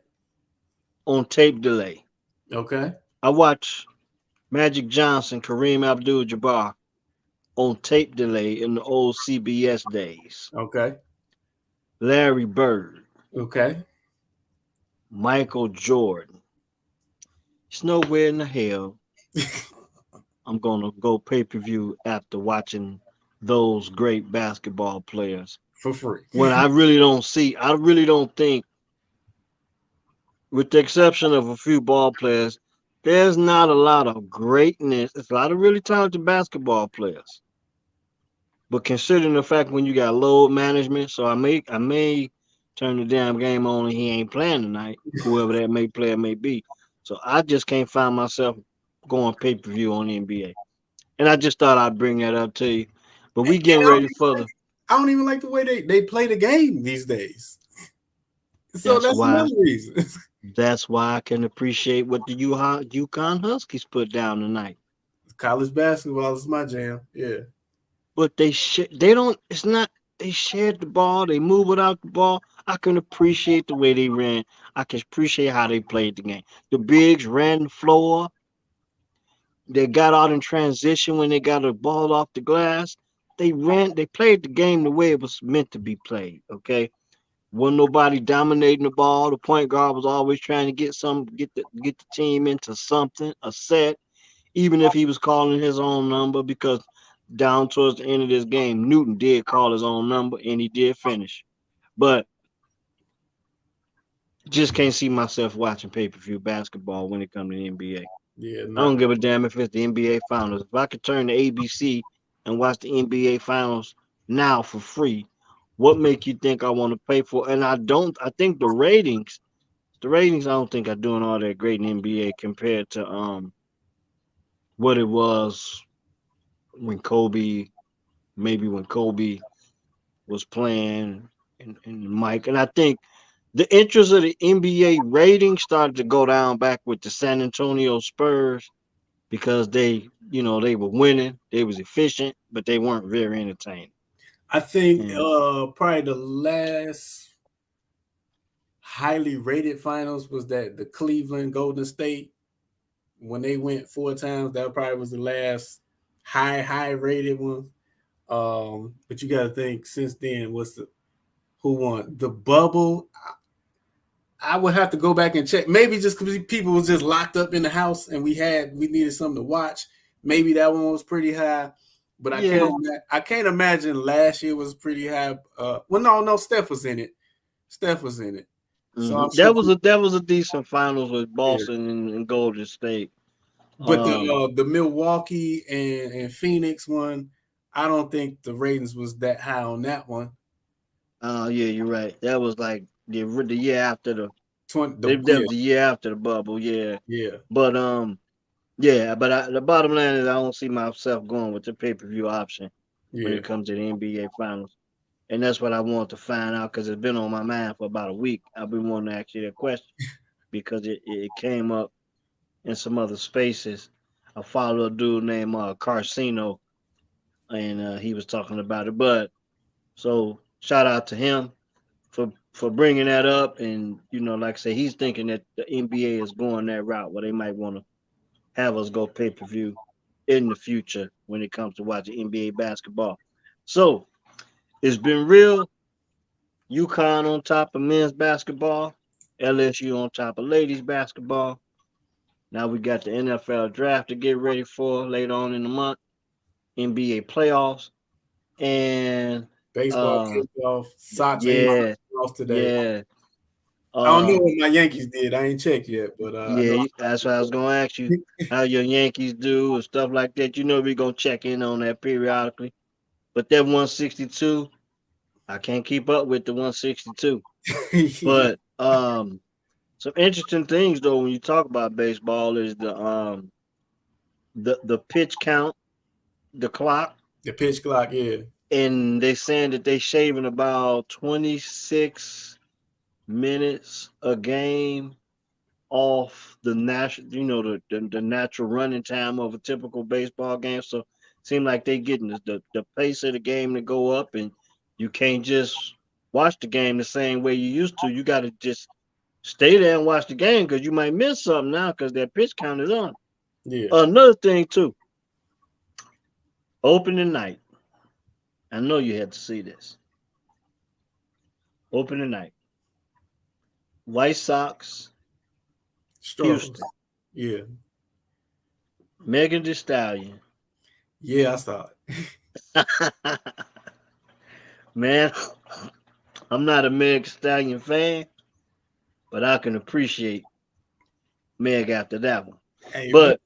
on tape delay. Okay. I watched Magic Johnson, Kareem Abdul-Jabbar on tape delay in the old CBS days. Okay. Larry Bird, Okay. Michael Jordan. It's nowhere in the hell I'm gonna go pay per view after watching those great basketball players. For free. When I really don't think, with the exception of a few ball players, there's not a lot of greatness. It's a lot of really talented basketball players. But considering the fact when you got load management, so I may turn the damn game on and he ain't playing tonight, whoever that may player may be. So I just can't find myself going pay per view on the NBA. And I just thought I'd bring that up to you. But we And getting ready for the. I don't even like the way they play the game these days. So That's that's why. another reason. That's why I can appreciate what the UConn Huskies put down tonight. College basketball is my jam. Yeah. But they don't. It's not. They shared the ball. They move without the ball. I can appreciate the way they ran. I can appreciate how they played the game. The bigs ran the floor. They got out in transition when they got a ball off the glass. They ran. They played the game the way it was meant to be played. Okay. Wasn't nobody dominating the ball. The point guard was always trying to get the team into something, a set, even if he was calling his own number, because down towards the end of this game, Newton did call his own number and he did finish. But just can't see myself watching pay-per-view basketball when it comes to the NBA. Yeah. I don't Not. give a damn if it's the NBA Finals. If I could turn to ABC and watch the NBA Finals now for free, what make you think I want to pay for? And I don't. I think the ratings, I don't think are doing all that great in NBA compared to what it was when Kobe, maybe when Kobe was playing and Mike. And I think the interest of the NBA ratings started to go down back with the San Antonio Spurs because they were winning, they was efficient, but they weren't very entertaining. I think And probably the last highly rated finals was that the Cleveland Golden State when they went 4 times. That probably was the last high rated one. But you got to think since then, who won the bubble? I would have to go back and check. Maybe just because people was just locked up in the house and we needed something to watch. Maybe that one was pretty high, but yeah, I can't imagine last year was pretty high. Well, no, Steph was in it. Steph was in it, so I'm sure. that was a decent finals with Yeah. Boston and Golden State. But Um, the Milwaukee and Phoenix one, I don't think the ratings was that high on that one. yeah, you're right. That was like the year after the 20, that was the year after the bubble. Yeah, yeah, but yeah, but the bottom line is I don't see myself going with the pay-per-view option when yeah. it comes to the NBA Finals. And that's what I want to find out because it's been on my mind for about a week. I've been wanting to ask you that question because it came up in some other spaces. I follow a dude named Carcino, and he was talking about it. But so shout out to him for bringing that up. And like I say, he's thinking that the NBA is going that route where they might want to have us go pay per view in the future when it comes to watching NBA basketball. So it's been real. UConn on top of men's basketball, LSU on top of ladies basketball. Now we got the NFL draft to get ready for later on in the month, NBA playoffs, and Baseball uh, kickoff. Sox ain't yeah, off today. yeah. I don't know what my Yankees did. I ain't checked yet, but I know. that's what I was gonna ask you. How your Yankees do and stuff like that. You know we're gonna check in on that periodically. But that 162, I can't keep up with the 162. Yeah. But some interesting things though when you talk about baseball is the pitch count, the clock, The pitch clock, yeah. and they saying that they shaving about 26 minutes a game off the national, the natural running time of a typical baseball game. So seem like they getting the pace of the game to go up, and you can't just watch the game the same way you used to. You got to just stay there and watch the game because you might miss something now because that pitch count is on. Yeah. Another thing too, opening night. I know you had to see this. Opening night. White Sox, Struggles. Houston. Yeah. Megan Thee Stallion. Yeah, I saw it. Man, I'm not a Meg Thee Stallion fan, but I can appreciate Meg after that one. Hey, But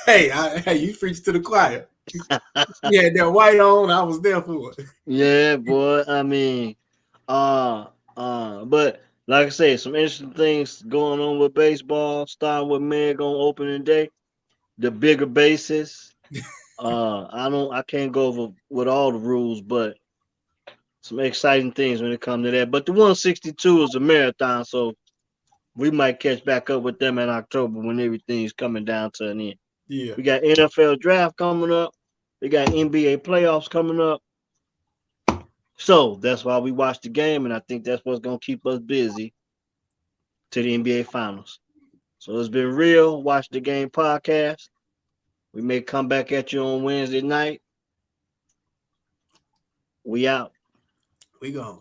hey, you preach to the choir. You had that white on, I was there for it. yeah, boy, I mean, but like I say, some interesting things going on with baseball, starting with Meg on opening day. The bigger bases. I can't go over with all the rules, but some exciting things when it comes to that. But the 162 is a marathon, so we might catch back up with them in October when everything's coming down to an end. Yeah. We got NFL draft coming up. We got NBA playoffs coming up. So that's why we watch the game, and I think that's what's gonna keep us busy to the NBA finals. So it's been real. Watch the game podcast. We may come back at you on Wednesday night. We out. We gone.